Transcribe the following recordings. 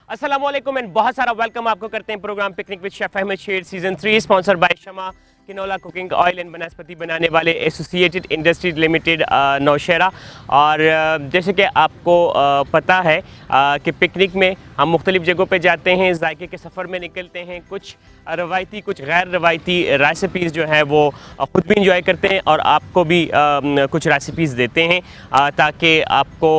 अस्सलामुअलैकुम एंड बहुत सारा वेलकम आपको करते हैं programme picnic with chef Ahmed Sher season 3 sponsored by Shama canola cooking oil and vanaspati बनाने वाले एसोसिएटेड इंडस्ट्रीज लिमिटेड नौशहरा। और जैसे कि आपको पता है कि पिकनिक में हम मुख्तलिफ जगहों पे जाते हैं, जायके के सफ़र में निकलते हैं, कुछ रवायती कुछ गैर रवायती रेसिपीज़ जो हैं वो ख़ुद भी इंजॉय करते हैं और आपको भी कुछ रेसिपीज़ देते हैं ताकि आपको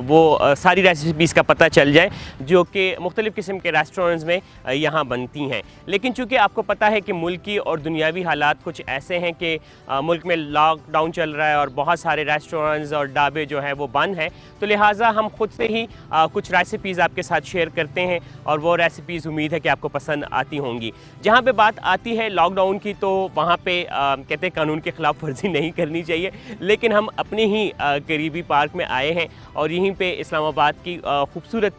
वो सारी रेसिपीज़ का पता चल जाए जो कि मुख्तलिफ़ किस्म के रेस्टोरेंट्स में यहाँ बनती हैं। लेकिन चूँकि आपको पता है कि मुल्की और दुनियावी हालात कुछ ऐसे हैं कि मुल्क में लॉकडाउन चल रहा है और बहुत सारे रेस्टोरेंट्स और ढाबे जो हैं वो बंद हैं, तो लिहाजा हम ख़ुद से ही कुछ रेसिपीज़ आपके साथ शेयर करते हैं और वो रेसिपीज़ उम्मीद है कि आपको पसंद आती होंगी। जहाँ पे बात आती है लॉकडाउन की, तो वहाँ पे कहते हैं कानून के ख़िलाफ़ वर्जी नहीं करनी चाहिए, लेकिन हम अपने ही करीबी पार्क में आए हैं और यहीं पे इस्लामाबाद की खूबसूरत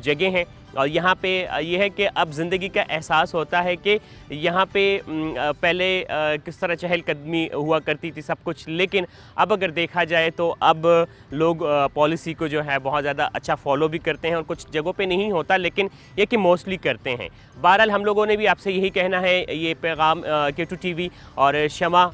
जगह हैं और यहाँ पे ये है कि अब ज़िंदगी का एहसास होता है कि यहाँ पे पहले किस तरह चहलकदमी हुआ करती थी सब कुछ, लेकिन अब अगर देखा जाए तो अब लोग पॉलिसी को जो है बहुत ज़्यादा अच्छा फॉलो भी करते हैं और कुछ जगहों पे नहीं होता, लेकिन ये कि मोस्टली करते हैं। बहरहाल हम लोगों ने भी आपसे यही कहना है, ये पैगाम K2 TV और शमा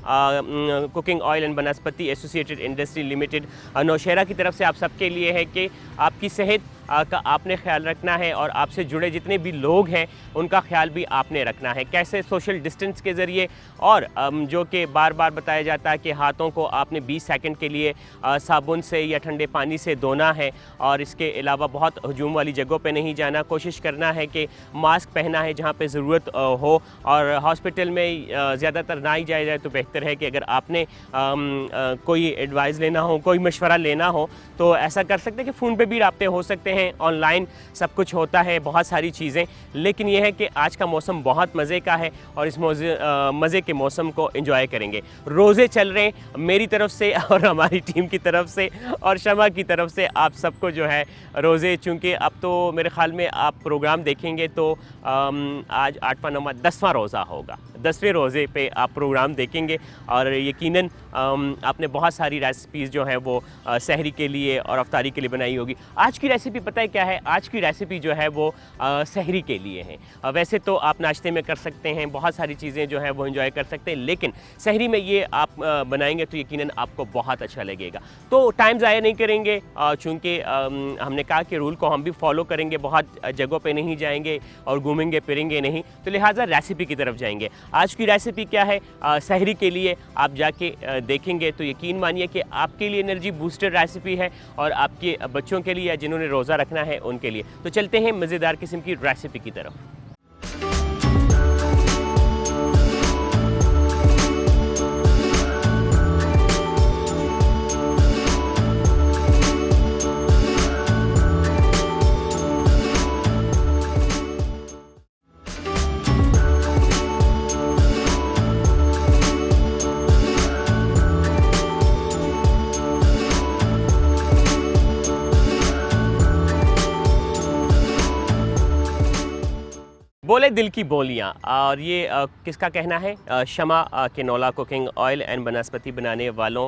कुकिंग ऑयल एंड वनस्पति एसोसिएटेड इंडस्ट्री लिमिटेड नौशहरा की तरफ से आप सबके लिए है कि आपकी सेहत का आपने ख्याल रखना है और आपसे जुड़े जितने भी लोग हैं उनका ख्याल भी आपने रखना है। कैसे? सोशल डिस्टेंस के ज़रिए और जो कि बार बार बताया जाता है कि हाथों को आपने 20 सेकंड के लिए साबुन से या ठंडे पानी से धोना है और इसके अलावा बहुत हजूम वाली जगहों पे नहीं जाना, कोशिश करना है कि मास्क पहना है जहाँ पे ज़रूरत हो और हॉस्पिटल में ज़्यादातर ना ही जाया जाए तो बेहतर है कि अगर आपने कोई एडवाइस लेना हो, कोई मशवरा लेना हो तो ऐसा कर सकते हैं कि फ़ोन पे भी राब्ते हो सकते हैं, ऑनलाइन सब कुछ होता है, बहुत सारी चीज़ें। लेकिन यह है कि आज का मौसम बहुत मज़े का है और इस मज़े के मौसम को एंजॉय करेंगे। रोज़े चल रहे हैं मेरी तरफ से और हमारी टीम की तरफ से और शमा की तरफ से आप सबको जो है रोज़े, चूँकि अब तो मेरे ख़्याल में आप प्रोग्राम देखेंगे तो आज 8वां 9वां 10वां रोज़ा होगा, 10वें रोज़े पे आप प्रोग्राम देखेंगे और यकीनन आपने बहुत सारी रेसिपीज़ जो हैं वो सहरी के लिए और अफ्तारी के लिए बनाई होगी। आज की रेसिपी पता है क्या है? आज की रेसिपी जो है वो सहरी के लिए है। वैसे तो आप नाश्ते में कर सकते हैं, बहुत सारी चीज़ें जो है वो एंजॉय कर सकते हैं, लेकिन सहरी में ये आप बनाएंगे तो यकीनन आपको बहुत अच्छा लगेगा। तो टाइम ज़ाया नहीं करेंगे, चूँकि हमने कहा कि रूल को हम भी फॉलो करेंगे, बहुत जगहों पे नहीं जाएंगे और घूमेंगे फिरेंगे नहीं, तो लिहाजा रेसिपी की तरफ जाएंगे। आज की रेसिपी क्या है? सहरी के लिए आप जाके देखेंगे तो यकीन मानिए कि आपके लिए एनर्जी बूस्टर रेसिपी है और आपके बच्चों के लिए या जिन्होंने रोज़ा रखना है उनके लिए। तो चलते हैं मज़ेदार किस्म की रेसिपी की तरफ। बोले दिल की बोलियाँ, और ये किसका कहना है? शमा canola cooking oil and vanaspati बनाने वालों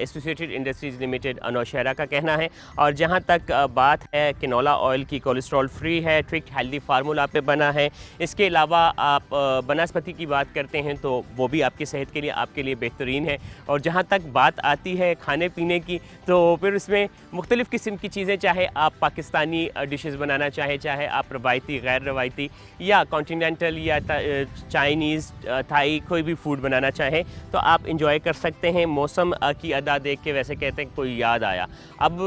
एसोसिएटेड इंडस्ट्रीज़ लिमिटेड नौशहरा का कहना है। और जहाँ तक बात है किनोला ऑयल की, कोलेस्ट्रॉल फ्री है, ट्रिक हेल्दी फार्मूला पे बना है। इसके अलावा आप वनस्पति की बात करते हैं तो वो भी आपकी सेहत के लिए, आपके लिए बेहतरीन है। और जहाँ तक बात आती है खाने पीने की, तो फिर उसमें मुख्तलिफ़ किस्म की चीज़ें, चाहे आप पाकिस्तानी डिशेज़ बनाना चाहे, चाहे आप रवायती गैर रवायती या कॉन्टिनेंटल या चाइनीज़ थाई कोई भी फूड बनाना चाहें तो आप इंजॉय कर सकते हैं। मौसम की अदा देख के वैसे कहते हैं कोई याद आया, अब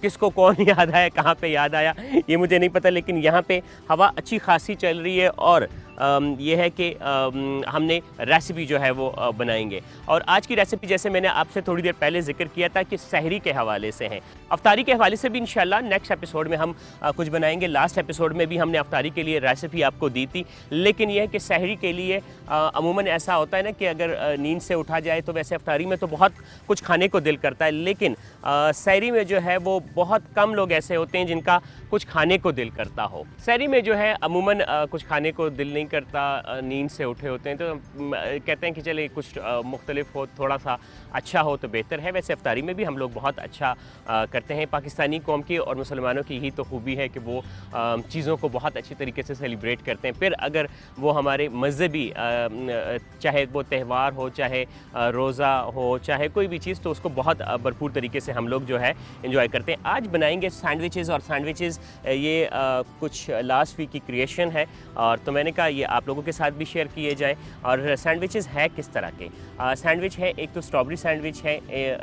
किसको कौन याद आया, कहाँ पे याद आया ये मुझे नहीं पता, लेकिन यहाँ पे हवा अच्छी खासी चल रही है और ये है कि हमने रेसिपी जो है वो बनाएंगे। और आज की रेसिपी जैसे मैंने आपसे थोड़ी देर पहले जिक्र किया था कि सहरी के हवाले से है, अफ्तारी के हवाले से भी इंशाल्लाह नेक्स्ट एपिसोड में हम कुछ बनाएंगे। लास्ट एपिसोड में भी हमने अफ्तारी के लिए रेसिपी आपको दी थी, लेकिन यह है कि सहरी के लिए अमूमन ऐसा होता है ना कि अगर नींद से उठा जाए तो वैसे अफ्तारी में तो बहुत कुछ खाने को दिल करता है, लेकिन सहरी में जो है वो बहुत कम लोग ऐसे होते हैं जिनका कुछ खाने को दिल करता हो। सहरी में जो है अमूमन कुछ खाने को दिल नहीं नहीं करता, नींद से उठे होते हैं तो कहते हैं कि चले कुछ मुख्तलिफ हो, थोड़ा सा अच्छा हो तो बेहतर है। वैसे इफ्तारी में भी हम लोग बहुत अच्छा करते हैं। पाकिस्तानी कौम की और मुसलमानों की ही तो खूबी है कि वो चीज़ों को बहुत अच्छी तरीके से सेलिब्रेट करते हैं। फिर अगर वो हमारे मज़हबी चाहे वो त्यौहार हो, चाहे रोज़ा हो, चाहे कोई भी चीज़, तो उसको बहुत भरपूर तरीके से हम लोग जो है एंजॉय करते हैं। आज बनाएंगे सैंडविचेस, और सैंडविचेस ये कुछ लास्ट वीक की क्रिएशन है, और तो मैंने कहा ये आप लोगों के साथ भी शेयर किए जाए। और सैंडविचेस है किस तरह के सैंडविच है, एक तो स्ट्रॉबेरी सैंडविच है,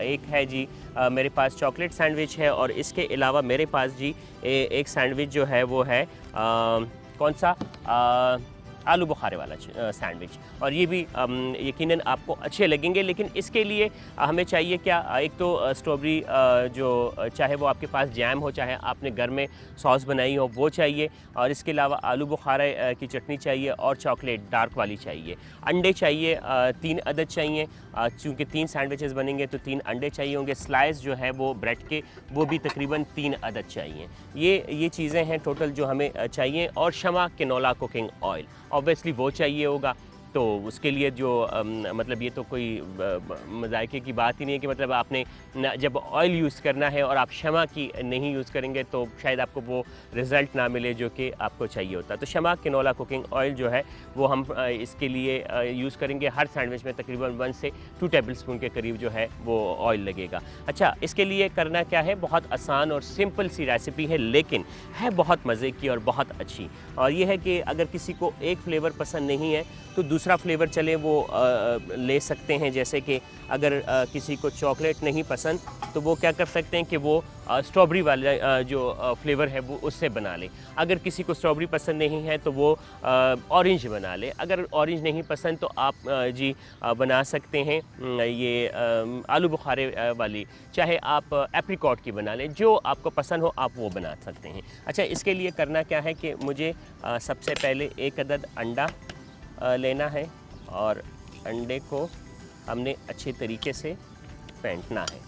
एक है जी मेरे पास चॉकलेट सैंडविच है, और इसके अलावा मेरे पास जी एक सैंडविच जो है वो है कौन सा आलू बुखारे वाला सैंडविच, और ये भी यकीनन आपको अच्छे लगेंगे। लेकिन इसके लिए हमें चाहिए क्या, एक तो स्ट्रॉबेरी जो चाहे वो आपके पास जैम हो, चाहे आपने घर में सॉस बनाई हो वो चाहिए, और इसके अलावा आलू बुखारे की चटनी चाहिए, और चॉकलेट डार्क वाली चाहिए। अंडे चाहिए 3 अदद चाहिए, चूँकि 3 सैंडविचेस बनेंगे तो 3 अंडे चाहिए होंगे। स्लाइस जो है वो ब्रेड के वो भी तकरीबन 3 अदद चाहिए। ये चीज़ें हैं टोटल जो हमें चाहिए। और शमा कैनोला कुकिंग ऑयल ऑब्वियसली वो चाहिए होगा, तो उसके लिए जो मतलब ये तो कोई मज़ायके की बात ही नहीं है कि मतलब आपने जब ऑयल यूज़ करना है और आप शमा की नहीं यूज़ करेंगे तो शायद आपको वो रिज़ल्ट ना मिले जो कि आपको चाहिए होता। तो शमा कैनोला कुकिंग ऑयल जो है वो हम इसके लिए यूज़ करेंगे। हर सैंडविच में तकरीबन 1 से 2 टेबलस्पून के करीब जो है वो ऑयल लगेगा। अच्छा, इसके लिए करना क्या है, बहुत आसान और सिंपल सी रेसिपी है, लेकिन है बहुत मज़े की और बहुत अच्छी। और ये है कि अगर किसी को एक फ्लेवर पसंद नहीं है तो दूसरा फ्लेवर चले वो ले सकते हैं। जैसे कि अगर किसी को चॉकलेट नहीं पसंद तो वो क्या कर सकते हैं कि वो स्ट्रॉबेरी वाला जो फ्लेवर है वो उससे बना ले। अगर किसी को स्ट्रॉबेरी पसंद नहीं है तो वो ऑरेंज बना ले। अगर ऑरेंज नहीं पसंद तो आप जी बना सकते हैं ये आलू बुखारे वाली, चाहे आप एप्रिकॉट की बना लें, जो आपको पसंद हो आप वो बना सकते हैं। अच्छा, इसके लिए करना क्या है कि मुझे सबसे पहले 1 अदद अंडा लेना है, और अंडे को हमने अच्छे तरीके से फेंटना है।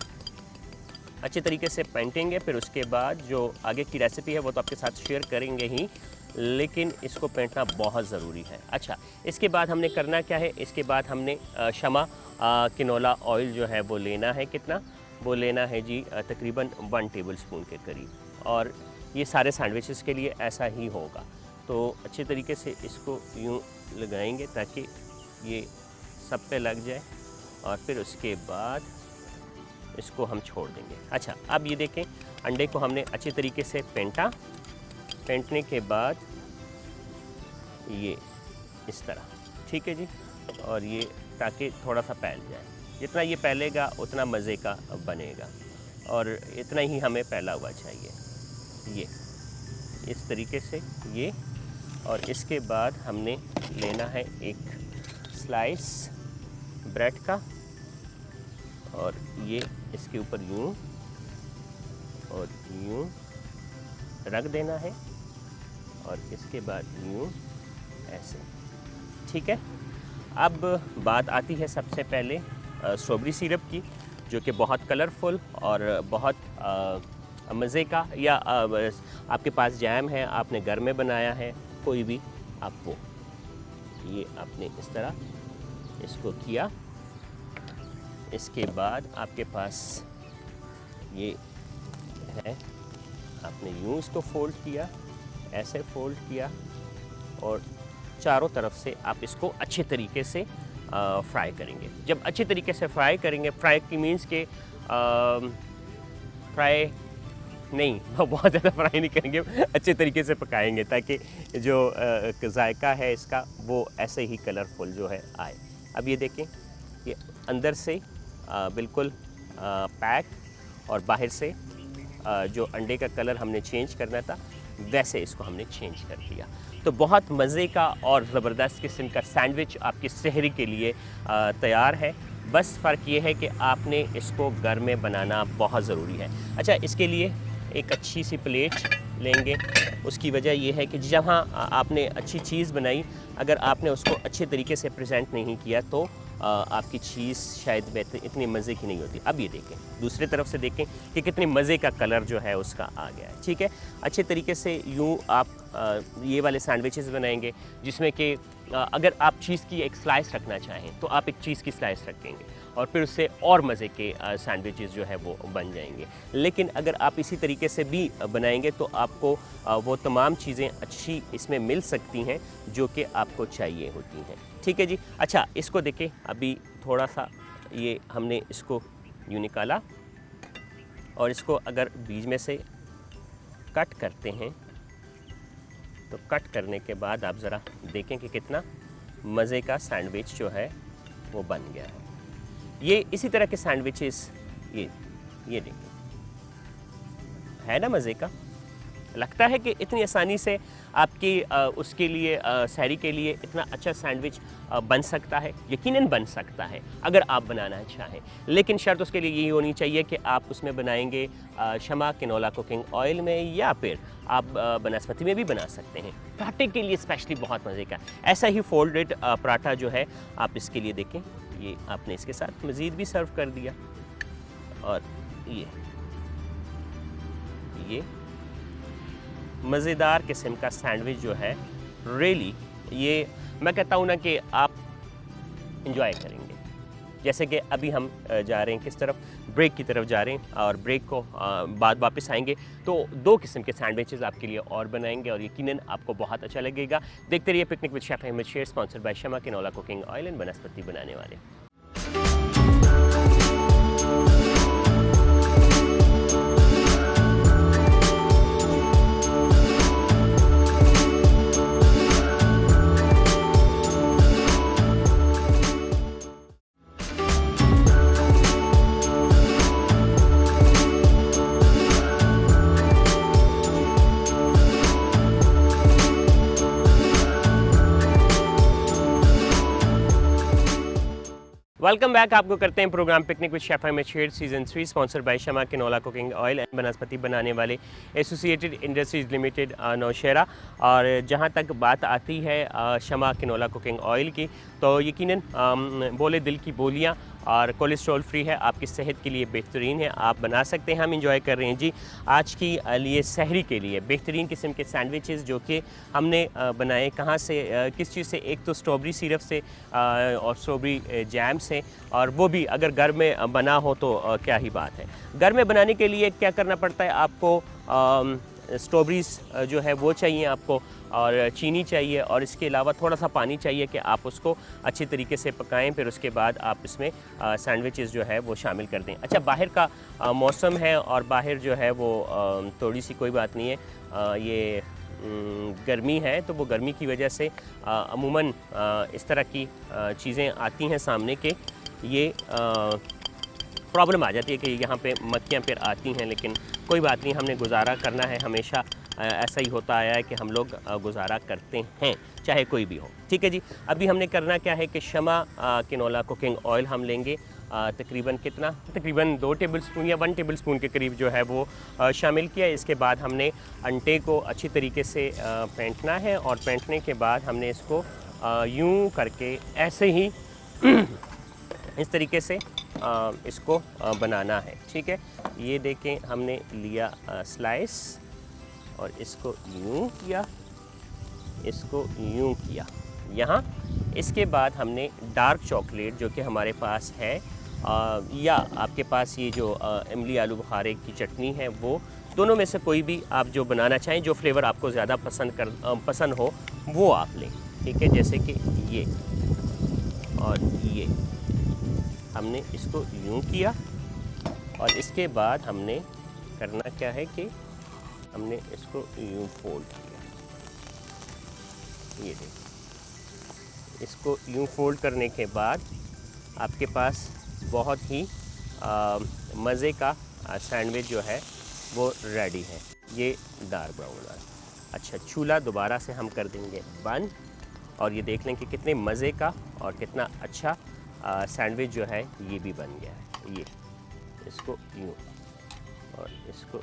अच्छे तरीके से फेंटेंगे, फिर उसके बाद जो आगे की रेसिपी है वो तो आपके साथ शेयर करेंगे ही, लेकिन इसको फेंटना बहुत ज़रूरी है। अच्छा, इसके बाद हमने करना क्या है, इसके बाद हमने शमा कैनोला ऑयल जो है वो लेना है। कितना वो लेना है जी, तकरीबन 1 टेबलस्पून के करीब, और ये सारे सैंडविचेस के लिए ऐसा ही होगा। तो अच्छे तरीके से इसको यूँ लगाएंगे ताकि ये सब पे लग जाए, और फिर उसके बाद इसको हम छोड़ देंगे। अच्छा, अब ये देखें, अंडे को हमने अच्छे तरीके से फेंटने के बाद ये इस तरह, ठीक है जी, और ये ताकि थोड़ा सा फैल जाए। जितना ये फैलेगा उतना मज़े का बनेगा, और इतना ही हमें फैला हुआ चाहिए, ये इस तरीके से ये। और इसके बाद हमने लेना है एक स्लाइस ब्रेड का, और ये इसके ऊपर यूँ और यूँ रख देना है, और इसके बाद यूँ ऐसे, ठीक है। अब बात आती है सबसे पहले स्ट्रॉबेरी सिरप की, जो कि बहुत कलरफुल और बहुत मज़े का, या आपके पास जैम है, आपने घर में बनाया है, कोई भी आप वो, ये आपने इस तरह इसको किया। इसके बाद आपके पास ये है, आपने यूँ इसको फ़ोल्ड किया, ऐसे फ़ोल्ड किया, और चारों तरफ से आप इसको अच्छे तरीके से फ्राई करेंगे। जब अच्छे तरीके से फ्राई करेंगे, फ्राई की मीन्स के फ्राई नहीं, बहुत ज़्यादा फ्राई नहीं करेंगे, अच्छे तरीके से पकाएंगे ताकि जो जायका है इसका वो ऐसे ही कलरफुल जो है आए। अब ये देखें, ये अंदर से बिल्कुल पैक, और बाहर से जो अंडे का कलर हमने चेंज करना था वैसे इसको हमने चेंज कर दिया। तो बहुत मज़े का और ज़बरदस्त किस्म का सैंडविच आपकी सहरी के लिए तैयार है। बस फ़र्क ये है कि आपने इसको घर में बनाना बहुत ज़रूरी है। अच्छा, इसके लिए एक अच्छी सी प्लेट लेंगे। उसकी वजह यह है कि जहाँ आपने अच्छी चीज़ बनाई, अगर आपने उसको अच्छे तरीके से प्रेजेंट नहीं किया तो आपकी चीज़ शायद इतनी मज़े की नहीं होती। अब ये देखें, दूसरी तरफ से देखें कि कितने मज़े का कलर जो है उसका आ गया है। ठीक है, अच्छे तरीके से यूँ आप ये वाले सैंडविचेस बनाएंगे जिसमें कि अगर आप चीज़ की एक स्लाइस रखना चाहें तो आप एक चीज़ की स्लाइस रखेंगे और फिर उससे और मज़े के सैंडविचेस जो है वो बन जाएंगे। लेकिन अगर आप इसी तरीके से भी बनाएंगे तो आपको वो तमाम चीज़ें अच्छी इसमें मिल सकती हैं जो कि आपको चाहिए होती हैं। ठीक है जी। अच्छा, इसको देखें, अभी थोड़ा सा ये हमने इसको यूँ निकाला और इसको अगर बीच में से कट करते हैं तो कट करने के बाद आप ज़रा देखें कि कितना मज़े का सैंडविच जो है वो बन गया है। ये इसी तरह के सैंडविचेस ये देखिए, है ना मज़े का। लगता है कि इतनी आसानी से आपकी उसके लिए सहरी के लिए इतना अच्छा सैंडविच बन सकता है। यकीनन बन सकता है अगर आप बनाना चाहें, लेकिन शर्त उसके लिए यही होनी चाहिए कि आप उसमें बनाएंगे शमा किनोला कुकिंग ऑयल में, या फिर आप बनस्पति में भी बना सकते हैं। पराठे के लिए स्पेशली बहुत मज़े का ऐसा ही फोल्डेड पराठा जो है आप इसके लिए देखें, ये आपने इसके साथ मज़ीद भी सर्व कर दिया। और ये मज़ेदार किस्म का सैंडविच जो है, रियली ये मैं कहता हूँ ना कि आप इंजॉय करेंगे। जैसे कि अभी हम जा रहे हैं किस तरफ, ब्रेक की तरफ जा रहे हैं, और ब्रेक को बाद वापस आएंगे तो 2 किस्म के सैंडविचेस आपके लिए और बनाएंगे और यकीनन आपको बहुत अच्छा लगेगा। देखते रहिए picnic with chef Ahmed Sher, sponsored by Shama canola cooking oil and banaspati बनाने वाले। Welcome back. आपको करते हैं programme picnic with chef Ahmed Sher season 3, sponsored by Shama canola cooking oil and banaspati बनाने वाले एसोसिएटेड इंडस्ट्रीज़ लिमिटेड नौशेरा। और जहां तक बात आती है शमा किनोला कुकिंग ऑयल की, तो यकीनन बोले दिल की बोलियां और कोलेस्ट्रॉल फ्री है, आपकी सेहत के लिए बेहतरीन है, आप बना सकते हैं। हम इंजॉय कर रहे हैं जी आज की लिए सहरी के लिए बेहतरीन किस्म के सैंडविचेस जो कि हमने बनाए। कहाँ से, किस चीज़ से? एक तो स्ट्रॉबेरी सिरप से और स्ट्रॉबेरी जैम से, और वो भी अगर घर में बना हो तो क्या ही बात है। घर में बनाने के लिए क्या करना पड़ता है आपको? स्ट्रॉबेरीज जो है वो चाहिए आपको, और चीनी चाहिए, और इसके अलावा थोड़ा सा पानी चाहिए कि आप उसको अच्छी तरीके से पकाएं। फिर उसके बाद आप इसमें सैंडविचेस जो है वो शामिल कर दें। अच्छा, बाहर का मौसम है और बाहर जो है वो थोड़ी सी कोई बात नहीं है, ये गर्मी है, तो वो गर्मी की वजह से अमूमन इस तरह की चीज़ें आती हैं सामने के, ये प्रॉब्लम आ जाती है कि यहाँ पे मक्खियाँ फिर आती हैं। लेकिन कोई बात नहीं, हमने गुजारा करना है, हमेशा ऐसा ही होता आया है कि हम लोग गुजारा करते हैं चाहे कोई भी हो। ठीक है जी। अभी हमने करना क्या है कि शमा किनोला कुकिंग ऑयल हम लेंगे, तकरीबन कितना, तकरीबन 2 टेबलस्पून या 1 टेबलस्पून के करीब जो है वो शामिल किया। इसके बाद हमने अंडे को अच्छी तरीके से फेंटना है, और फेंटने के बाद हमने इसको यूं करके ऐसे ही इस तरीके से इसको बनाना है। ठीक है, ये देखें हमने लिया स्लाइस और इसको यूं किया, इसको यूं किया यहाँ। इसके बाद हमने डार्क चॉकलेट जो कि हमारे पास है, या आपके पास ये जो इमली आलू बुखारे की चटनी है, वो दोनों में से कोई भी आप जो बनाना चाहें, जो फ्लेवर आपको ज़्यादा पसंद हो वो आप लें। ठीक है, जैसे कि ये और ये हमने इसको यूं किया, और इसके बाद हमने करना क्या है कि हमने इसको यूं फोल्ड किया। ये देखिए, इसको यूं फोल्ड करने के बाद आपके पास बहुत ही मज़े का सैंडविच जो है वो रेडी है। ये डार्क ब्राउन वाला। अच्छा, चूल्हा दोबारा से हम कर देंगे बंद, और ये देख लें कि कितने मज़े का और कितना अच्छा सैंडविच जो है ये भी बन गया है। ये इसको यूँ और इसको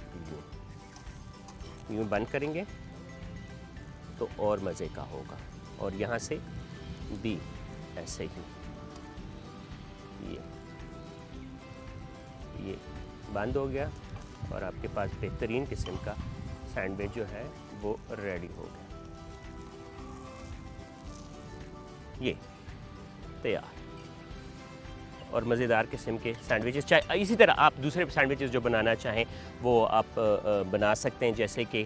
यूँ बंद करेंगे तो और मज़े का होगा, और यहाँ से भी ऐसे ही ये बंद हो गया, और आपके पास बेहतरीन किस्म का सैंडविच जो है वो रेडी हो गया, ये तैयार। और मज़ेदार किस्म के सैंडविचेस, चाहे इसी तरह आप दूसरे सैंडविचेस जो बनाना चाहें वो आप बना सकते हैं, जैसे कि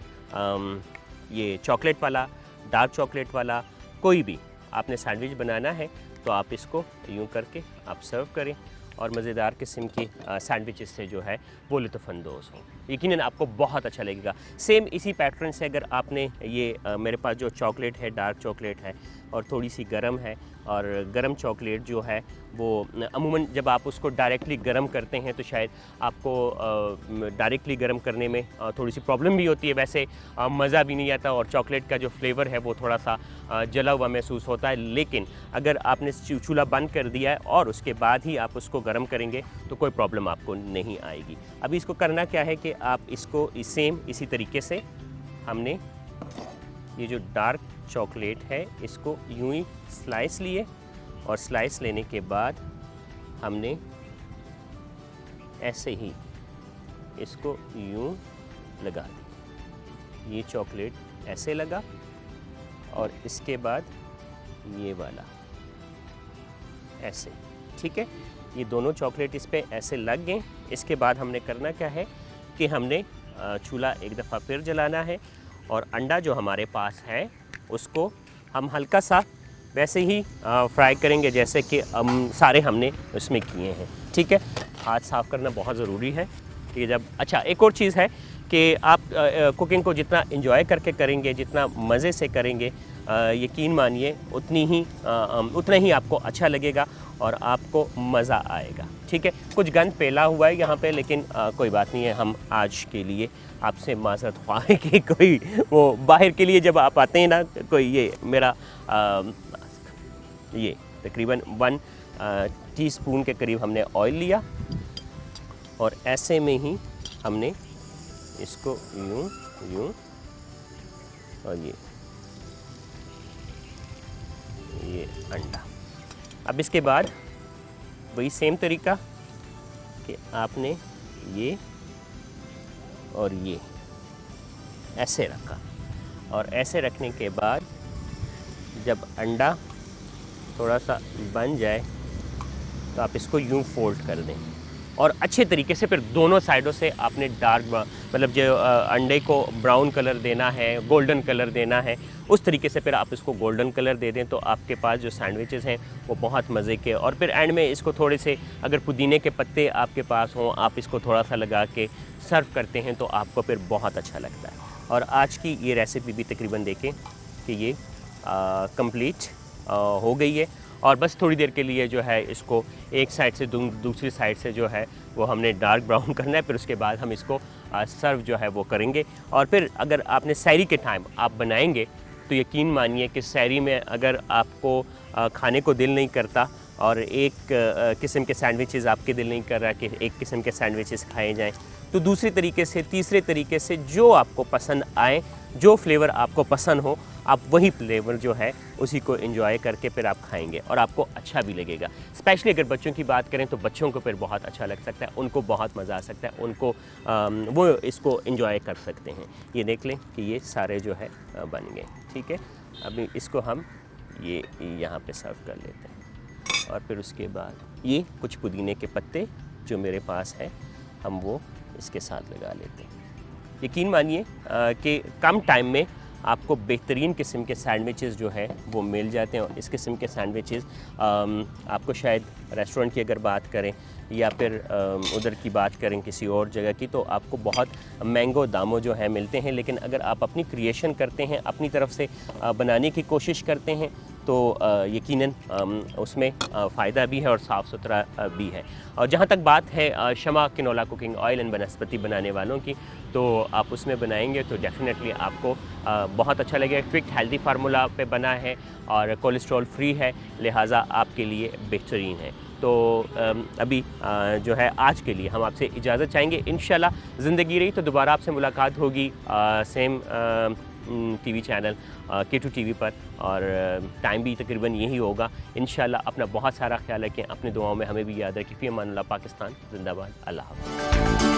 ये चॉकलेट वाला, डार्क चॉकलेट वाला, कोई भी आपने सैंडविच बनाना है तो आप इसको यूं करके आप सर्व करें और मज़ेदार किस्म की सैंडविचेस से जो है वो लुत्फ़अंदोज़ हों। यकीनन आपको बहुत अच्छा लगेगा। सेम इसी पैटर्न से अगर आपने ये मेरे पास जो चॉकलेट है, डार्क चॉकलेट है और थोड़ी सी गरम है, और गरम चॉकलेट जो है वो अमूमन जब आप उसको डायरेक्टली गरम करते हैं तो शायद आपको डायरेक्टली गरम करने में थोड़ी सी प्रॉब्लम भी होती है, वैसे मज़ा भी नहीं आता और चॉकलेट का जो फ्लेवर है वो थोड़ा सा जला हुआ महसूस होता है। लेकिन अगर आपने चूल्हा बंद कर दिया है और उसके बाद ही आप उसको गर्म करेंगे तो कोई प्रॉब्लम आपको नहीं आएगी। अभी इसको करना क्या है कि आप इसको सेम इसी तरीके से हमने ये जो डार्क चॉकलेट है इसको यूं ही स्लाइस लिए और स्लाइस लेने के बाद हमने ऐसे ही इसको यूं लगा दी। ये चॉकलेट ऐसे लगा और इसके बाद ये वाला ऐसे, ठीक है। ये दोनों चॉकलेट इस पे ऐसे लग गए। इसके बाद हमने करना क्या है कि हमने चूल्हा एक दफ़ा फिर जलाना है और अंडा जो हमारे पास है उसको हम हल्का सा वैसे ही फ्राई करेंगे जैसे कि सारे हमने उसमें किए हैं, ठीक है। हाथ साफ़ करना बहुत ज़रूरी है कि जब अच्छा एक और चीज़ है कि आप कुकिंग को जितना एंजॉय करके करेंगे, जितना मज़े से करेंगे, यकीन मानिए उतना ही आपको अच्छा लगेगा और आपको मज़ा आएगा, ठीक है। कुछ गंद फैला हुआ है यहाँ पे, लेकिन कोई बात नहीं है। हम आज के लिए आपसे माज़रत ख्वाह है कि कोई वो बाहर के लिए जब आप आते हैं ना, कोई ये मेरा ये तकरीबन 1 टीस्पून के करीब हमने ऑयल लिया और ऐसे में ही हमने इसको यूं यूं और ये अंडा। अब इसके बाद वही सेम तरीका कि आपने ये और ये ऐसे रखा और ऐसे रखने के बाद जब अंडा थोड़ा सा बन जाए तो आप इसको यूं फोल्ड कर दें और अच्छे तरीके से फिर दोनों साइडों से आपने डार्क मतलब जो अंडे को ब्राउन कलर देना है, गोल्डन कलर देना है, उस तरीके से फिर आप इसको गोल्डन कलर दे दें तो आपके पास जो सैंडविचेस हैं वो बहुत मज़े के। और फिर एंड में इसको थोड़े से अगर पुदीने के पत्ते आपके पास हों, आप इसको थोड़ा सा लगा के सर्व करते हैं तो आपको फिर बहुत अच्छा लगता है। और आज की ये रेसिपी भी तकरीबन देखें कि ये कंप्लीट हो गई है और बस थोड़ी देर के लिए जो है इसको एक साइड से दूसरी साइड से जो है वो हमने डार्क ब्राउन करना है। फिर उसके बाद हम इसको सर्व जो है वो करेंगे। और फिर अगर आपने सहरी के टाइम आप बनाएंगे तो यकीन मानिए कि सहरी में अगर आपको खाने को दिल नहीं करता और एक किस्म के सैंडविचेस आपके दिल नहीं कर रहा कि एक किस्म के सैंडविचेस खाए जाएं, तो दूसरे तरीके से, तीसरे तरीके से जो आपको पसंद आए, जो फ्लेवर आपको पसंद हो, आप वही फ्लेवर जो है उसी को एंजॉय करके फिर आप खाएंगे और आपको अच्छा भी लगेगा। स्पेशली अगर बच्चों की बात करें तो बच्चों को फिर बहुत अच्छा लग सकता है, उनको बहुत मज़ा आ सकता है, उनको वो इसको एंजॉय कर सकते हैं। ये देख लें कि ये सारे जो है बन गए, ठीक है। अभी इसको हम ये यहाँ पे सर्व कर लेते हैं और फिर उसके बाद ये कुछ पुदीने के पत्ते जो मेरे पास है हम वो इसके साथ लगा लेते हैं। यकीन मानिए कि कम टाइम में आपको बेहतरीन किस्म के सैंडविचेस जो है वो मिल जाते हैं। और इस किस्म के सैंडविचेस आपको शायद रेस्टोरेंट की अगर बात करें या फिर उधर की बात करें किसी और जगह की, तो आपको बहुत महंगो दामों जो है मिलते हैं। लेकिन अगर आप अपनी क्रिएशन करते हैं, अपनी तरफ से बनाने की कोशिश करते हैं तो यकीनन उसमें फ़ायदा भी है और साफ़ सुथरा भी है। और जहाँ तक बात है शमा canola cooking oil and banaspati बनाने वालों की, तो आप उसमें बनाएंगे तो डेफ़िनेटली आपको बहुत अच्छा लगेगा। क्विक हेल्दी फार्मूला पे बना है और कोलेस्ट्रॉल फ्री है, लिहाजा आपके लिए बेहतरीन है। तो अभी जो है आज के लिए हम आपसे इजाज़त चाहेंगे। इंशाल्लाह ज़िंदगी रही तो दोबारा आपसे मुलाकात होगी same TV channel K2 TV पर, और टाइम भी तकरीबन यही होगा। इंशाल्लाह अपना बहुत सारा ख्याल रखें, अपनी दुआओं में हमें भी याद रखें। फ़ी अमान अल्लाह। पाकिस्तान जिंदाबाद। अल्लाह हाफ़िज़।